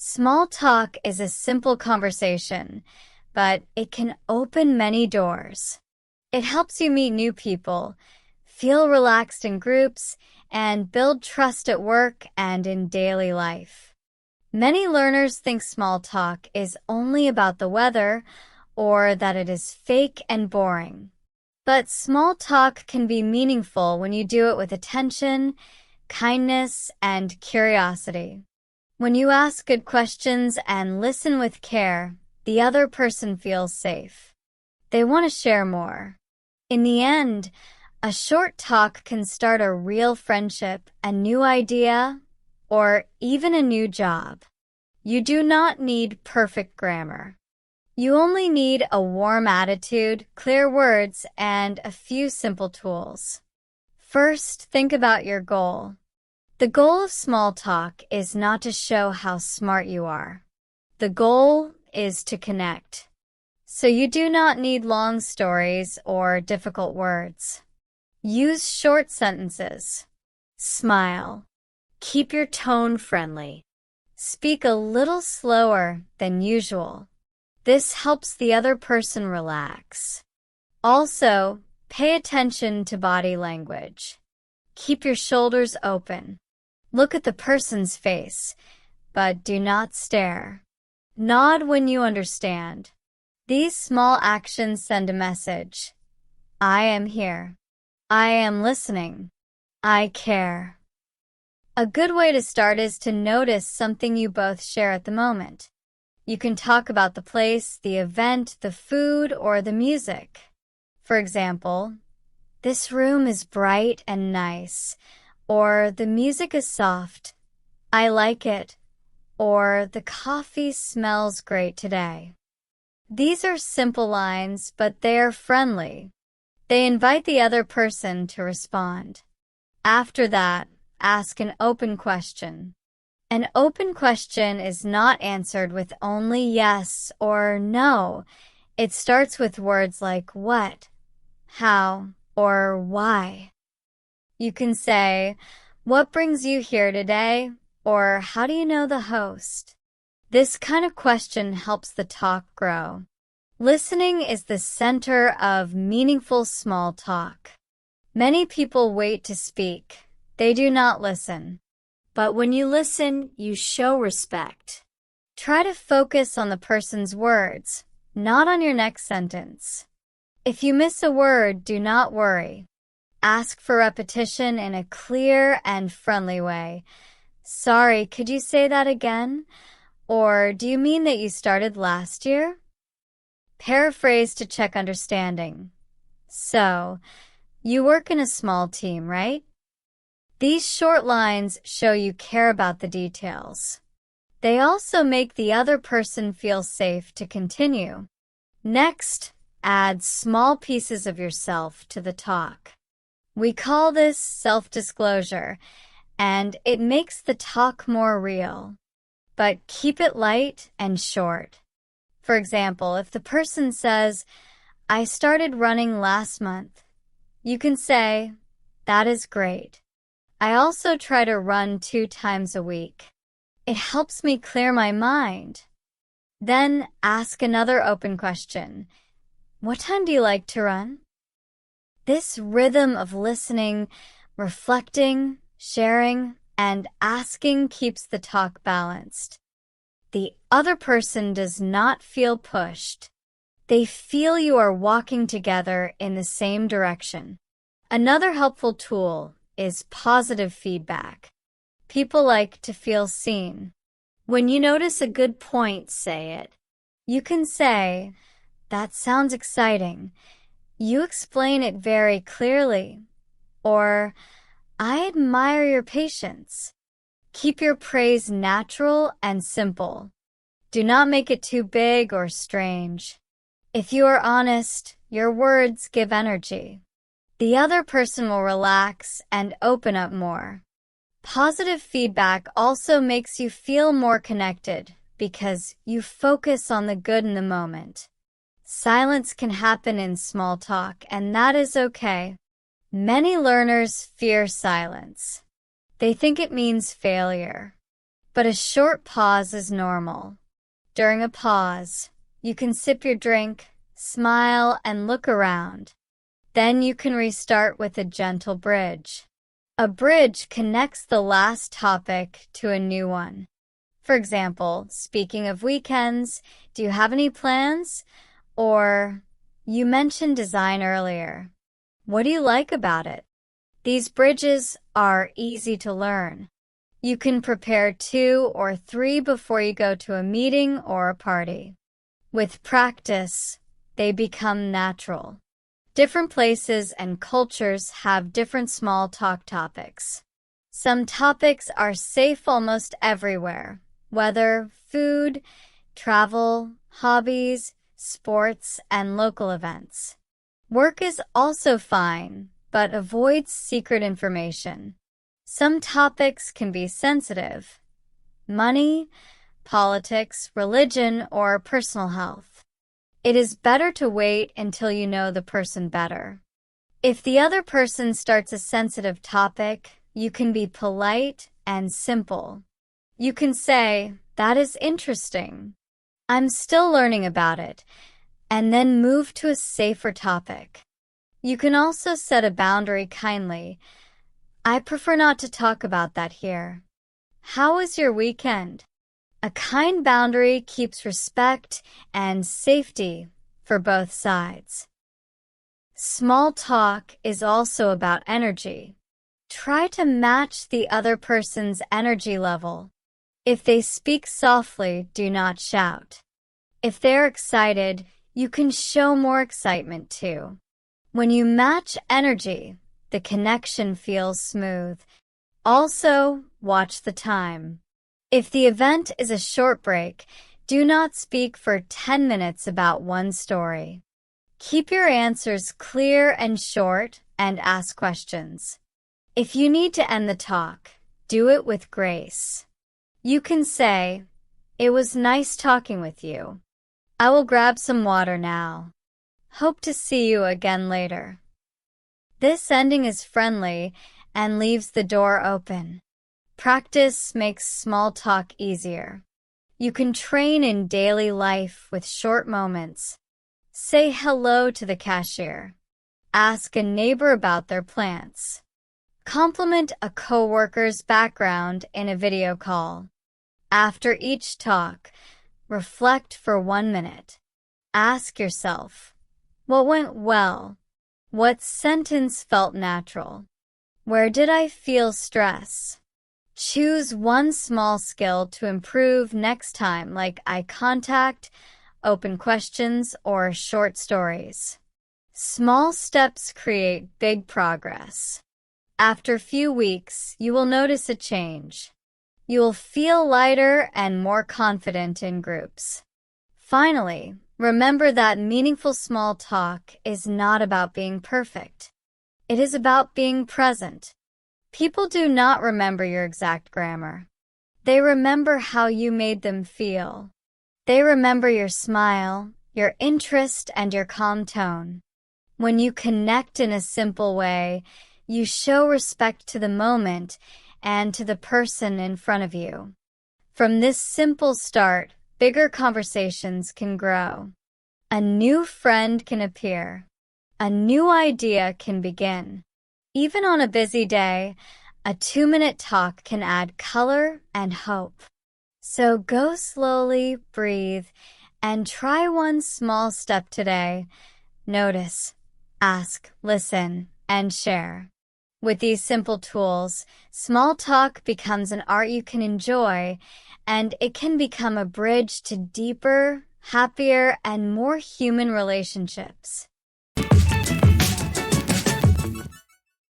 Small talk is a simple conversation, but it can open many doors. It helps you meet new people, feel relaxed in groups, and build trust at work and in daily life. Many learners think small talk is only about the weather or that it is fake and boring. But small talk can be meaningful when you do it with attention, kindness, and curiosity. When you ask good questions and listen with care, the other person feels safe. They want to share more. In the end, a short talk can start a real friendship, a new idea, or even a new job. You do not need perfect grammar. You only need a warm attitude, clear words, and a few simple tools. First, think about your goal. The goal of small talk is not to show how smart you are. The goal is to connect. So you do not need long stories or difficult words. Use short sentences. Smile. Keep your tone friendly. Speak a little slower than usual. This helps the other person relax. Also, pay attention to body language. Keep your shoulders open. Look at the person's face, but do not stare. Nod when you understand. These small actions send a message. I am here. I am listening. I care. A good way to start is to notice something you both share at the moment. You can talk about the place, the event, the food, or the music. For example, this room is bright and nice, or the music is soft. I like it, or the coffee smells great today. These are simple lines, but they are friendly. They invite the other person to respond. After that, ask an open question. An open question is not answered with only yes or no. It starts with words like what, how, or why. You can say, what brings you here today? Or how do you know the host? This kind of question helps the talk grow. Listening is the center of meaningful small talk. Many people wait to speak. They do not listen. But when you listen, you show respect. Try to focus on the person's words, not on your next sentence. If you miss a word, do not worry. Ask for repetition in a clear and friendly way. Sorry, could you say that again? Or do you mean that you started last year? Paraphrase to check understanding. So, you work in a small team, right? These short lines show you care about the details. They also make the other person feel safe to continue. Next, add small pieces of yourself to the talk. We call this self-disclosure, and it makes the talk more real. But keep it light and short. For example, if the person says, I started running last month, you can say, that is great. I also try to run 2 times a week. It helps me clear my mind. Then ask another open question. What time do you like to run? This rhythm of listening, reflecting, sharing, and asking keeps the talk balanced. The other person does not feel pushed. They feel you are walking together in the same direction. Another helpful tool is positive feedback. People like to feel seen. When you notice a good point, say it. You can say, that sounds exciting. You explain it very clearly. Or, I admire your patience. Keep your praise natural and simple. Do not make it too big or strange. If you are honest, your words give energy. The other person will relax and open up more. Positive feedback also makes you feel more connected because you focus on the good in the moment. Silence can happen in small talk, and that is okay. Many learners fear silence. They think it means failure. But a short pause is normal. During a pause, you can sip your drink, smile, and look around. Then you can restart with a gentle bridge. A bridge connects the last topic to a new one. For example, speaking of weekends, do you have any plans? Or, you mentioned design earlier. What do you like about it? These bridges are easy to learn. You can prepare 2 or 3 before you go to a meeting or a party. With practice, they become natural. Different places and cultures have different small talk topics. Some topics are safe almost everywhere. Weather, food, travel, hobbies, sports, and local events. Work is also fine, but avoid secret information. Some topics can be sensitive. Money, politics, religion, or personal health. It is better to wait until you know the person better. If the other person starts a sensitive topic, you can be polite and simple. You can say, "That is interesting. I'm still learning about it," and then move to a safer topic. You can also set a boundary kindly. "I prefer not to talk about that here. How was your weekend?" A kind boundary keeps respect and safety for both sides. Small talk is also about energy. Try to match the other person's energy level. If they speak softly, do not shout. If they're excited, you can show more excitement too. When you match energy, the connection feels smooth. Also, watch the time. If the event is a short break, do not speak for 10 minutes about one story. Keep your answers clear and short and ask questions. If you need to end the talk, do it with grace. You can say, "It was nice talking with you. I will grab some water now. Hope to see you again later." This ending is friendly and leaves the door open. Practice makes small talk easier. You can train in daily life with short moments. Say hello to the cashier. Ask a neighbor about their plants. Compliment a coworker's background in a video call. After each talk, reflect for 1 minute. Ask yourself, what went well? What sentence felt natural? Where did I feel stress? Choose one small skill to improve next time, like eye contact, open questions, or short stories. Small steps create big progress. After a few weeks, you will notice a change. You will feel lighter and more confident in groups. Finally, remember that meaningful small talk is not about being perfect. It is about being present. People do not remember your exact grammar. They remember how you made them feel. They remember your smile, your interest, and your calm tone. When you connect in a simple way, you show respect to the moment and to the person in front of you. From this simple start, bigger conversations can grow. A new friend can appear. A new idea can begin. Even on a busy day, a 2-minute talk can add color and hope. So go slowly, breathe, and try one small step today. Notice, ask, listen, and share. With these simple tools, small talk becomes an art you can enjoy, and it can become a bridge to deeper, happier, and more human relationships.